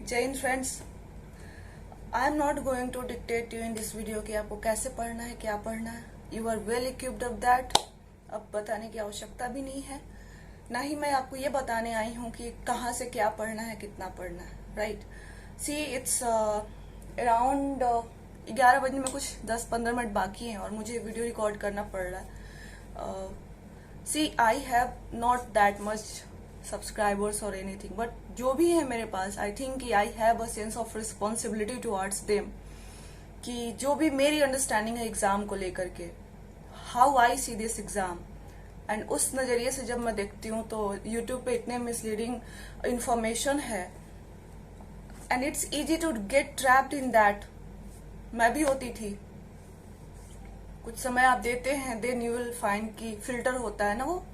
जय हिंद friends. I am not going to dictate you in this video कि आपको कैसे पढ़ना है, क्या पढ़ना है। You are well equipped of that. अब बताने की आवश्यकता भी नहीं है, ना ही मैं आपको ये बताने आई हूँ कि कहाँ से क्या पढ़ना है, कितना पढ़ना है। राइट, सी इट्स अराउंड 11 बजने में कुछ 10-15 मिनट बाकी हैं और मुझे वीडियो रिकॉर्ड करना पड़ रहा है। See I have not that much subscribers और एनीथिंग, बट जो भी है मेरे पास, I think I have a sense of responsibility towards them, कि जो भी मेरी अंडरस्टैंडिंग है एग्जाम को लेकर के, how I see this exam, and उस नजरिए से जब मैं देखती हूँ तो यूट्यूब पे इतने मिसलीडिंग इंफॉर्मेशन है and it's easy to get trapped in that. मैं भी होती थी। कुछ समय आप देते हैं, देन यू विल फाइंड कि फिल्टर होता है ना, वो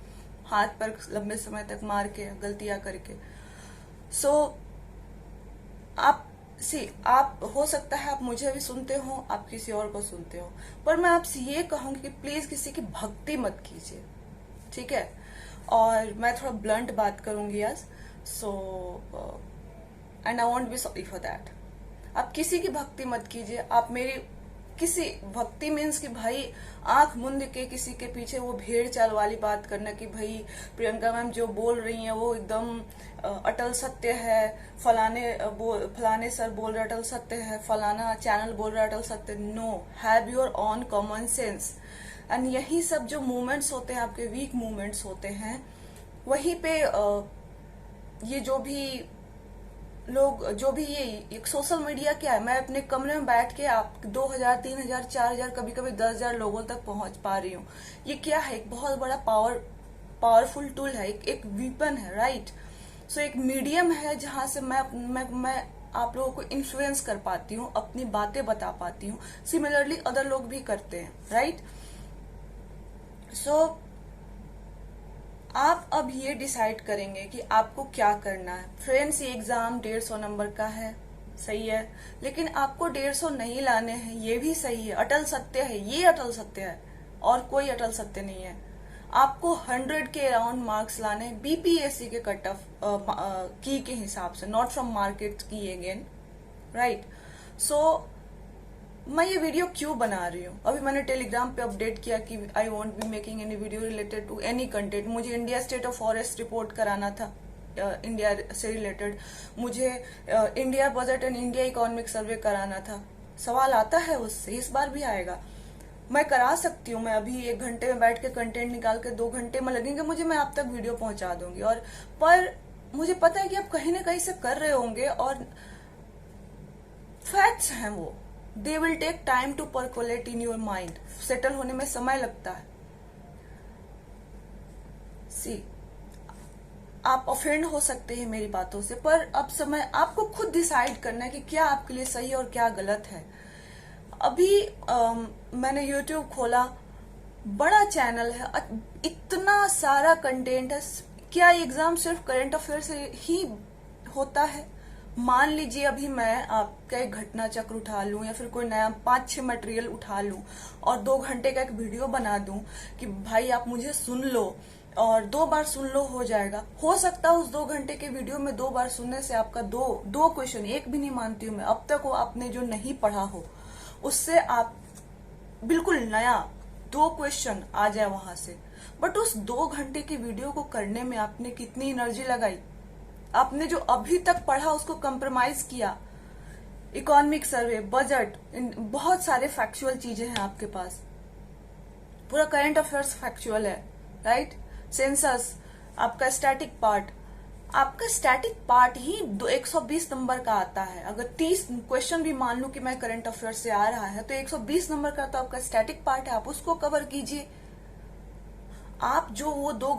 हाथ पर लंबे समय तक मार के गलतियां करके। सो आप हो सकता है आप मुझे भी सुनते हो, आप किसी और को सुनते हो, पर मैं आपसे ये कहूंगी कि प्लीज किसी की भक्ति मत कीजिए, ठीक है। और मैं थोड़ा ब्लंट बात करूंगी आज, so and I won't be sorry for that. आप किसी की भक्ति मत कीजिए। आप मेरी किसी भक्ति मीन्स कि भाई आंख मूंद के किसी के पीछे वो भेड़ चाल वाली बात करना कि भाई प्रियंका मैम जो बोल रही हैं वो एकदम अटल सत्य है, फलाने सर बोल रहे अटल सत्य है, फलाना चैनल बोल रहा अटल सत्य। No, have your own common sense. And यही सब जो मूवमेंट्स होते हैं, आपके वीक मूवमेंट्स होते हैं, वहीं पे ये जो भी लोग, जो भी ये एक सोशल मीडिया क्या है, मैं अपने कमरे में बैठ के आप 2000, 3000, 4000, कभी कभी 10,000 लोगों तक पहुंच पा रही हूँ। ये क्या है? एक बहुत बड़ा पावरफुल टूल है, एक वीपन है। राइट, सो एक मीडियम है जहां से मैं आप लोगों को इन्फ्लुएंस कर पाती हूँ, अपनी बातें बता पाती हूँ। सिमिलरली अदर लोग भी करते हैं। राइट, सो आप अब ये डिसाइड करेंगे कि आपको क्या करना है। फ्रेंड्स, ये एग्जाम 150 नंबर का है, सही है, लेकिन आपको 150 नहीं लाने हैं, ये भी सही है। अटल सत्य है, ये अटल सत्य है और कोई अटल सत्य नहीं है। आपको 100 के अराउंड मार्क्स लाने हैं बीपीएससी के कट ऑफ की के हिसाब से, नॉट फ्रॉम मार्केट की अगेन। राइट, सो मैं ये वीडियो क्यों बना रही हूँ? अभी मैंने टेलीग्राम पे अपडेट किया कि I won't be making any video related to any content. मुझे India state of forest report कराना था, इंडिया से रिलेटेड। मुझे India budget and India economic survey कराना था। सवाल आता है उससे, इस बार भी आएगा। मैं करा सकती हूँ, मैं अभी 1 घंटे में बैठ के कंटेंट निकाल के 2 घंटे में लगेंगे मुझे, मैं आप तक वीडियो पहुंचा दूंगी। और पर मुझे पता है कि आप कहीं ना कहीं से कर रहे होंगे और फैक्ट्स हैं वो, they will take time to percolate in your mind. Settle होने में समय लगता है। सी, आप ऑफेंड हो सकते हैं मेरी बातों से, पर अब समय आपको खुद डिसाइड करना है कि क्या आपके लिए सही और क्या गलत है। अभी मैंने यूट्यूब खोला, बड़ा चैनल है, इतना सारा कंटेंट है। क्या एग्जाम सिर्फ करंट अफेयर से ही होता है? मान लीजिए अभी मैं आपका एक घटना चक्र उठा लूं या फिर कोई नया 5-6 मटेरियल उठा लूं और 2 घंटे का एक वीडियो बना दूं कि भाई आप मुझे सुन लो और 2 बार सुन लो, हो जाएगा। हो सकता है उस 2 घंटे के वीडियो में 2 बार सुनने से आपका दो क्वेश्चन, एक भी नहीं मानती हूं मैं, अब तक वो आपने जो नहीं पढ़ा हो उससे आप बिल्कुल नया 2 क्वेश्चन आ जाए वहां से। बट उस 2 घंटे की वीडियो को करने में आपने कितनी एनर्जी लगाई, आपने जो अभी तक पढ़ा उसको कंप्रोमाइज किया। इकोनॉमिक सर्वे, बजट, बहुत सारे फैक्चुअल चीजें हैं आपके पास। पूरा करंट अफेयर्स फैक्चुअल है। राइट, सेंसस, आपका स्टैटिक पार्ट ही 120 नंबर का आता है। अगर 30 क्वेश्चन भी मान लू कि मैं करंट अफेयर से आ रहा है तो 120 नंबर का तो आपका स्टैटिक पार्ट है, आप उसको कवर कीजिए। आप जो वो 2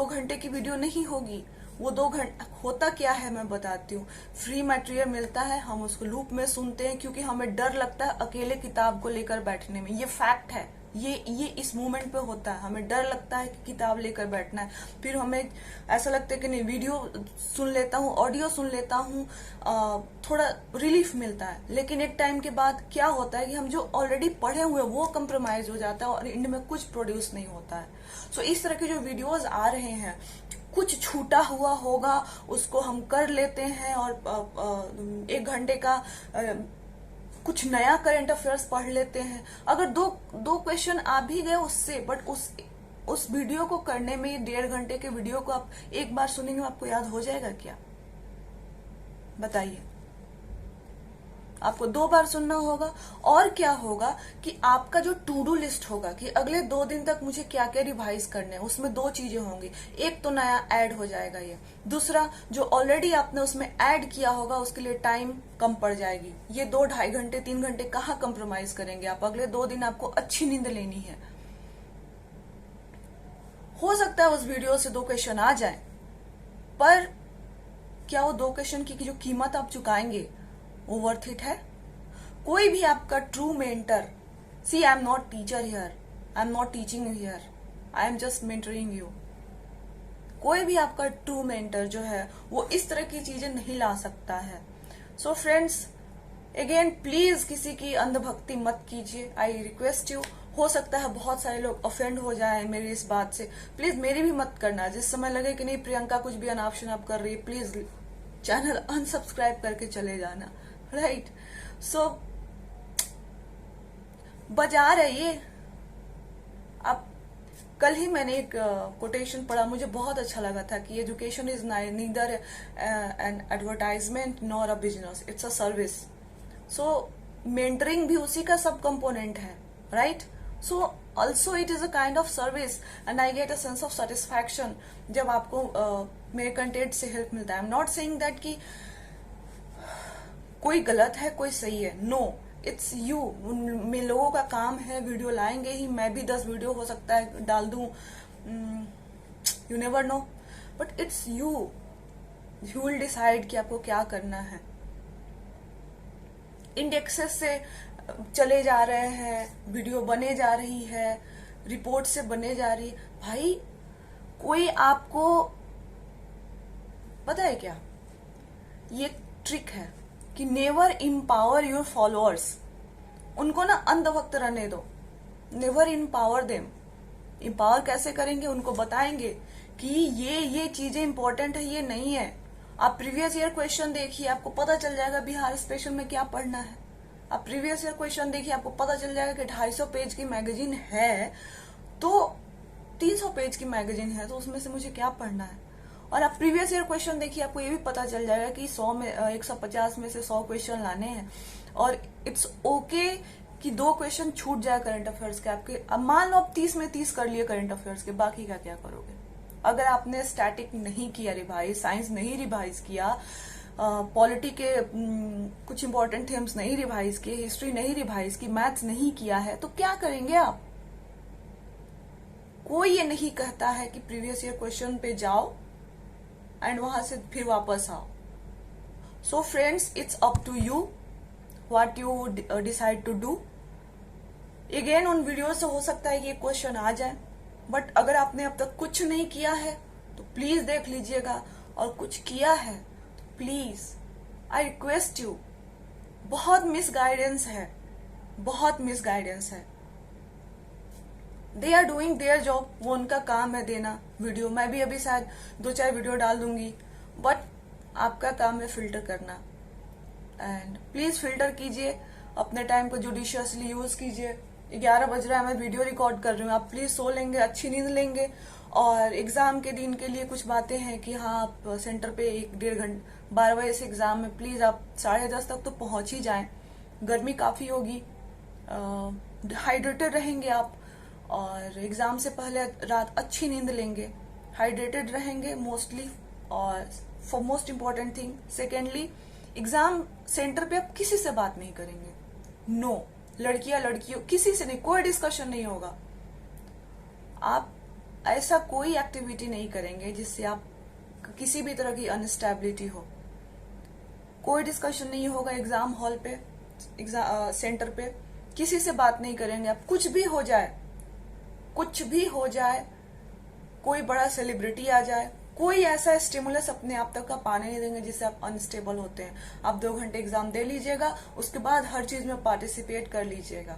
घंटे की वीडियो नहीं होगी, वो 2 घंटे होता क्या है मैं बताती हूँ। फ्री मटेरियल मिलता है, हम उसको लूप में सुनते हैं क्योंकि हमें डर लगता है अकेले किताब को लेकर बैठने में। ये फैक्ट है, ये इस मूवमेंट पे होता है। हमें डर लगता है कि किताब लेकर बैठना है, फिर हमें ऐसा लगता है कि नहीं, वीडियो सुन लेता हूँ, ऑडियो सुन लेता हूँ, थोड़ा रिलीफ मिलता है। लेकिन एक टाइम के बाद क्या होता है कि हम जो ऑलरेडी पढ़े हुए वो कंप्रोमाइज हो जाता है और इंड में कुछ प्रोड्यूस नहीं होता है। सो इस तरह के जो वीडियोज आ रहे हैं कुछ छूटा हुआ होगा उसको हम कर लेते हैं और 1 घंटे का कुछ नया करंट अफेयर्स पढ़ लेते हैं। अगर दो क्वेश्चन आ भी गए उससे, बट उस वीडियो को करने में 1.5 घंटे के वीडियो को आप एक बार सुनेंगे आपको याद हो जाएगा क्या? बताइए। आपको 2 बार सुनना होगा। और क्या होगा कि आपका जो टू डू लिस्ट होगा कि अगले 2 दिन तक मुझे क्या क्या रिवाइज करने हैं, उसमें 2 चीजें होंगी। एक तो नया ऐड हो जाएगा ये, दूसरा जो ऑलरेडी आपने उसमें ऐड किया होगा उसके लिए टाइम कम पड़ जाएगी। ये 2-2.5 घंटे 3 घंटे कहाँ कंप्रोमाइज करेंगे आप? अगले 2 दिन आपको अच्छी नींद लेनी है। हो सकता है उस वीडियो से 2 क्वेश्चन आ जाए, पर क्या वो 2 क्वेश्चन की जो कीमत आप चुकाएंगे वो वर्थ इट है? कोई भी आपका true mentor, see I am not teacher here, I am not teaching you here, I am just mentoring you. कोई भी आपका ट्रू मेंटर जो है वो इस तरह की चीजें नहीं ला सकता है। सो फ्रेंड्स, अगेन प्लीज किसी की अंधभक्ति मत कीजिए, आई रिक्वेस्ट यू। हो सकता है बहुत सारे लोग ऑफेंड हो जाएं मेरी इस बात से, प्लीज मेरी भी मत करना। जिस समय लगे कि नहीं प्रियंका कुछ भी अनाप शनाप कर रही है, प्लीज चैनल अनसब्सक्राइब करके चले जाना, राइट? सो बजा रहिए। अब कल ही मैंने एक कोटेशन पढ़ा, मुझे बहुत अच्छा लगा था कि education is neither an advertisement nor a business, it's a service. So mentoring भी उसी का सब कंपोनेंट है, right? So also it is a kind of service and I get a sense of satisfaction जब आपको मेरे कंटेंट से help मिलता है। आई एम नॉट सेइंग दैट कि कोई गलत है कोई सही है, नो, इट्स यू। में लोगों का काम है, वीडियो लाएंगे ही, मैं भी 10 वीडियो हो सकता है डाल दूं, you never know, but it's you will decide कि आपको क्या करना है। इंडेक्सेस से चले जा रहे हैं, वीडियो बने जा रही है, रिपोर्ट से बने जा रही है। भाई कोई आपको पता है क्या, ये ट्रिक है कि नेवर इम्पावर योर फॉलोअर्स। उनको ना अंधभक्त रहने दो, नेवर इम्पावर देम। इम्पावर कैसे करेंगे? उनको बताएंगे कि ये चीजें इंपॉर्टेंट है, ये नहीं है। आप प्रीवियस ईयर क्वेश्चन देखिए, आपको पता चल जाएगा बिहार स्पेशल में क्या पढ़ना है। आप प्रीवियस ईयर क्वेश्चन देखिए, आपको पता चल जाएगा कि 250 पेज की मैगजीन है तो 300 पेज की मैगजीन है तो उसमें से मुझे क्या पढ़ना है। और आप प्रीवियस ईयर क्वेश्चन देखिए, आपको ये भी पता चल जाएगा कि 150 में से 100 क्वेश्चन लाने हैं। और इट्स ओके कि 2 क्वेश्चन छूट जाए करंट अफेयर्स के आपके। अब मान लो आप 30 में 30 कर लिए करंट अफेयर्स के, बाकी का क्या करोगे? अगर आपने स्टैटिक नहीं किया रिवाइज, साइंस नहीं रिवाइज किया, पॉलिटी के कुछ इंपॉर्टेंट थीम्स नहीं रिवाइज किए, हिस्ट्री नहीं रिवाइज की, मैथ्स नहीं किया है, तो क्या करेंगे आप? कोई ये नहीं कहता है कि प्रीवियस ईयर क्वेश्चन पे जाओ एंड वहां से फिर वापस आओ। So friends, it's up to you what you decide to do. Again उन वीडियो से हो सकता है कि ये क्वेश्चन आ जाए, बट अगर आपने अब तक कुछ नहीं किया है तो प्लीज देख लीजिएगा, और कुछ किया है तो प्लीज आई रिक्वेस्ट यू। बहुत मिसगाइडेंस है, बहुत मिसगाइडेंस है। They are doing their job, वो उनका काम है देना वीडियो। मैं भी अभी शायद 2-4 वीडियो डाल दूंगी, बट आपका काम है फिल्टर करना। एंड प्लीज फिल्टर कीजिए, अपने टाइम को जुडिशियसली यूज कीजिए। 11 बज रहा है, मैं वीडियो रिकॉर्ड कर रही हूँ, आप प्लीज सो लेंगे, अच्छी नींद लेंगे। और एग्जाम के दिन के लिए कुछ बातें हैं कि हाँ, आप सेंटर पे 1-1.5 घंटे 12 बजे से एग्जाम में प्लीज आप 10:30 तक तो पहुंच ही जाएं। गर्मी काफी होगी, हाइड्रेटेड रहेंगे आप, और एग्जाम से पहले रात अच्छी नींद लेंगे, हाइड्रेटेड रहेंगे मोस्टली। और for most important thing, secondly, exam centre पे आप किसी से बात नहीं करेंगे, नो, लड़कियों किसी से नहीं, कोई डिस्कशन नहीं होगा। आप ऐसा कोई एक्टिविटी नहीं करेंगे जिससे आप किसी भी तरह की अनस्टेबिलिटी हो। कोई डिस्कशन नहीं होगा एग्जाम हॉल पे, एग्जाम सेंटर पे, किसी से बात नहीं करेंगे आप। कुछ भी हो जाए, कुछ भी हो जाए, कोई बड़ा सेलिब्रिटी आ जाए, कोई ऐसा स्टिमुलस अपने आप तक का पाने नहीं देंगे जिससे आप अनस्टेबल होते हैं। आप 2 घंटे एग्जाम दे लीजिएगा, उसके बाद हर चीज में पार्टिसिपेट कर लीजिएगा,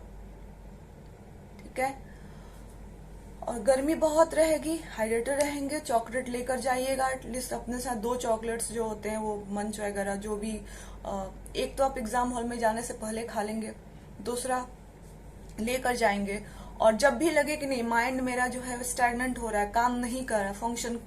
ठीक है? और गर्मी बहुत रहेगी, हाइड्रेटेड रहेंगे, चॉकलेट लेकर जाइएगा एटलीस्ट अपने साथ, 2 चॉकलेट्स जो होते हैं वो मंच वगैरह जो भी, एक तो आप एग्जाम हॉल में जाने से पहले खा लेंगे, दूसरा लेकर जाएंगे। और जब भी लगे कि नहीं माइंड मेरा जो है स्टैग्नेंट हो रहा है, काम नहीं कर रहा है, फंक्शन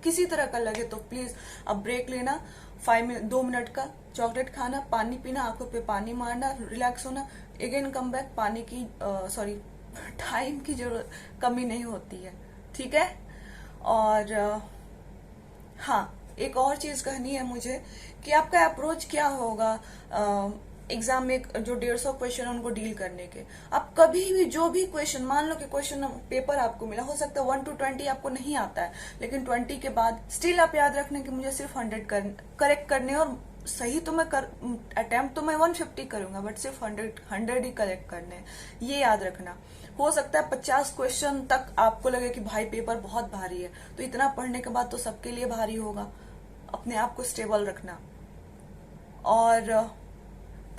किसी तरह का लगे, तो प्लीज अब ब्रेक लेना, 2 मिनट का, चॉकलेट खाना, पानी पीना, आंखों पे पानी मारना, रिलैक्स होना, अगेन कम बैक, पानी की सॉरी टाइम की जरूरत कमी नहीं होती है, ठीक है। और हाँ, एक और चीज कहनी है मुझे कि आपका अप्रोच क्या होगा एग्जाम में जो 150 क्वेश्चन उनको डील करने के। आप कभी भी जो भी क्वेश्चन, मान लो कि क्वेश्चन पेपर आपको मिला, हो सकता है 1 to 20 आपको नहीं आता है, लेकिन 20 के बाद स्टिल आप याद रखने कि मुझे सिर्फ 100 करेक्ट करने, और सही तो मैं अटेम्प्ट तो मैं 150 करूंगा, बट सिर्फ 100 ही करेक्ट करने, ये याद रखना। हो सकता है 50 क्वेश्चन तक आपको लगे कि भाई पेपर बहुत भारी है, तो इतना पढ़ने के बाद तो सबके लिए भारी होगा, अपने आप को स्टेबल रखना। और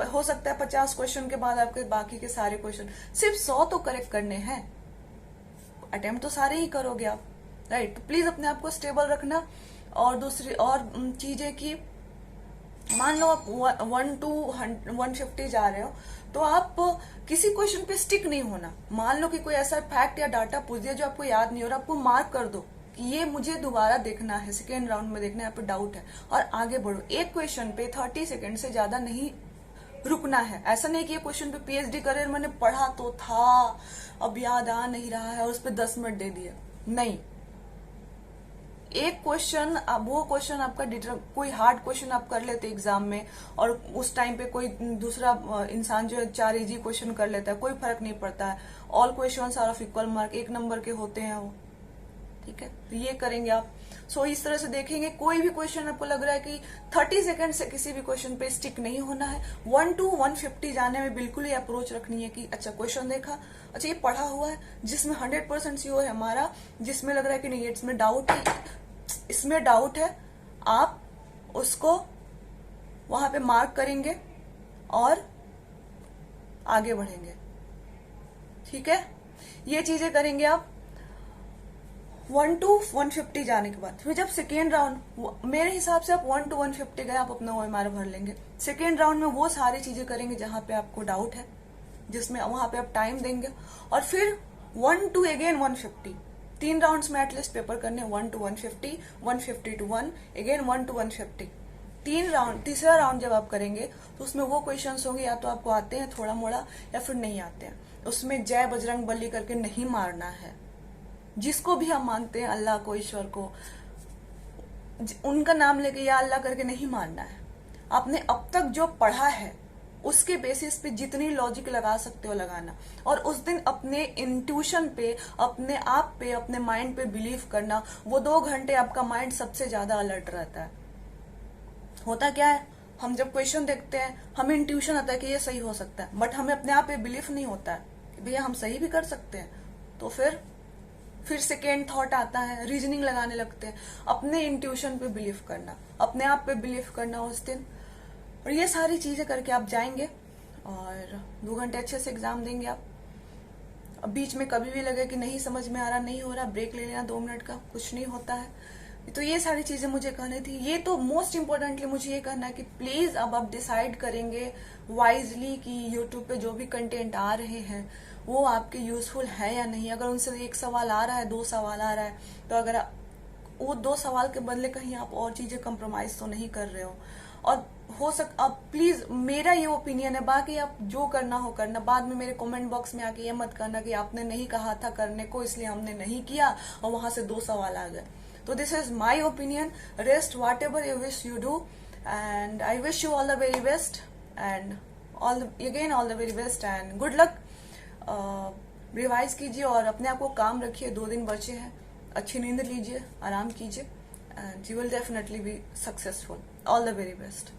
हो सकता है 50 क्वेश्चन के बाद आपके बाकी के सारे क्वेश्चन, सिर्फ 100 तो करेक्ट करने हैं, अटेम्प्ट तो सारे ही करोगे आप, राइट। तो प्लीज अपने आप को स्टेबल रखना। और दूसरी और चीजें की, मान लो आप 1 to 150 जा रहे हो, तो आप किसी क्वेश्चन पे स्टिक नहीं होना। मान लो कि कोई ऐसा फैक्ट या डाटा पूछ दिया जो आपको याद नहीं हो रहा, आपको मार्क कर दो कि ये मुझे दोबारा देखना है, सेकेंड राउंड में देखना है, आप डाउट है, और आगे बढ़ो। एक क्वेश्चन पे 30 सेकेंड से ज्यादा नहीं रुकना है। ऐसा नहीं कि ये क्वेश्चन पे पीएचडी करियर मैंने पढ़ा तो था, अब याद आ नहीं रहा है और उस पर 10 मिनट दे दिए, नहीं। एक क्वेश्चन, अब वो क्वेश्चन आपका कोई हार्ड क्वेश्चन आप कर लेते एग्जाम में, और उस टाइम पे कोई दूसरा इंसान जो है 4 इजी क्वेश्चन कर लेता है, कोई फर्क नहीं पड़ता है। All question are of equal mark, 1 number के होते हैं वो, ठीक है। तो ये करेंगे आप। सो इस तरह से देखेंगे, कोई भी क्वेश्चन आपको लग रहा है कि 30 सेकंड से किसी भी क्वेश्चन पे स्टिक नहीं होना है। 1 to 150 जाने में बिल्कुल ही अप्रोच रखनी है कि अच्छा क्वेश्चन देखा, अच्छा ये पढ़ा हुआ है, जिसमें 100% श्योर है हमारा, जिसमें लग रहा है कि नहीं इसमें डाउट है, इसमें डाउट है, आप उसको वहां पे मार्क करेंगे और आगे बढ़ेंगे, ठीक है। ये चीजें करेंगे आप 1 to 150 जाने के बाद। फिर जब सेकेंड राउंड, मेरे हिसाब से आप 1 to 150 गए, आप अपना OMR भर लेंगे। सेकेंड राउंड में वो सारी चीजें करेंगे जहां पे आपको डाउट है, जिसमें वहां पे आप टाइम देंगे, और फिर 1 to अगेन 150, 3 राउंड्स में एटलीस्ट पेपर करने, 1 to 150, 150 to 1, again 1 to 150। 3 round, तीसरा राउंड जब आप करेंगे तो उसमें वो क्वेश्चंस होंगे या तो आपको आते हैं थोड़ा मोड़ा या फिर नहीं आते हैं। उसमें जय बजरंग बली करके नहीं मारना है। जिसको भी हम मानते हैं, अल्लाह को, ईश्वर को, उनका नाम लेके या अल्लाह करके नहीं मारना है। आपने अब तक जो पढ़ा है उसके बेसिस पे जितनी लॉजिक लगा सकते हो लगाना, और उस दिन अपने इंट्यूशन पे, अपने आप पे, अपने माइंड पे बिलीव करना। वो 2 घंटे आपका माइंड सबसे ज्यादा अलर्ट रहता है। होता क्या है, हम जब क्वेश्चन देखते हैं हमें इंट्यूशन आता है कि ये सही हो सकता है, बट हमें अपने आप पे बिलीव नहीं होता है कि भैया हम सही भी कर सकते हैं। तो फिर सेकेंड थॉट आता है, रीजनिंग लगाने लगते हैं। अपने इंट्यूशन पे बिलीव करना, अपने आप पे बिलीव करना उस दिन, और ये सारी चीजें करके आप जाएंगे और 2 घंटे अच्छे से एग्जाम देंगे आप। अब बीच में कभी भी लगे कि नहीं समझ में आ रहा, नहीं हो रहा, ब्रेक ले लेना 2 मिनट का, कुछ नहीं होता है। तो ये सारी चीजें मुझे कहनी थी। ये तो मोस्ट इम्पोर्टेंटली मुझे ये कहना है कि प्लीज अब आप डिसाइड करेंगे वाइजली कि यूट्यूब पे जो भी कंटेंट आ रहे हैं वो आपके यूजफुल है या नहीं। अगर उनसे 1 सवाल आ रहा है, 2 सवाल आ रहा है, तो अगर वो 2 सवाल के बदले कहीं आप और चीजें कंप्रोमाइज तो नहीं कर रहे हो। और हो अब प्लीज, मेरा ये ओपिनियन है, बाकी आप जो करना हो करना। बाद में मेरे कमेंट बॉक्स में आके ये मत करना कि आपने नहीं कहा था करने को इसलिए हमने नहीं किया और वहां से 2 सवाल आ गए। तो this is my opinion. Rest what ever you wish you do, and I wish you all the very best, and all the very best and good luck. Revise कीजिए और अपने आप को काम रखिए। 2 दिन बचे हैं, अच्छी नींद लीजिए, आराम कीजिए, and you will definitely be successful. All the very best.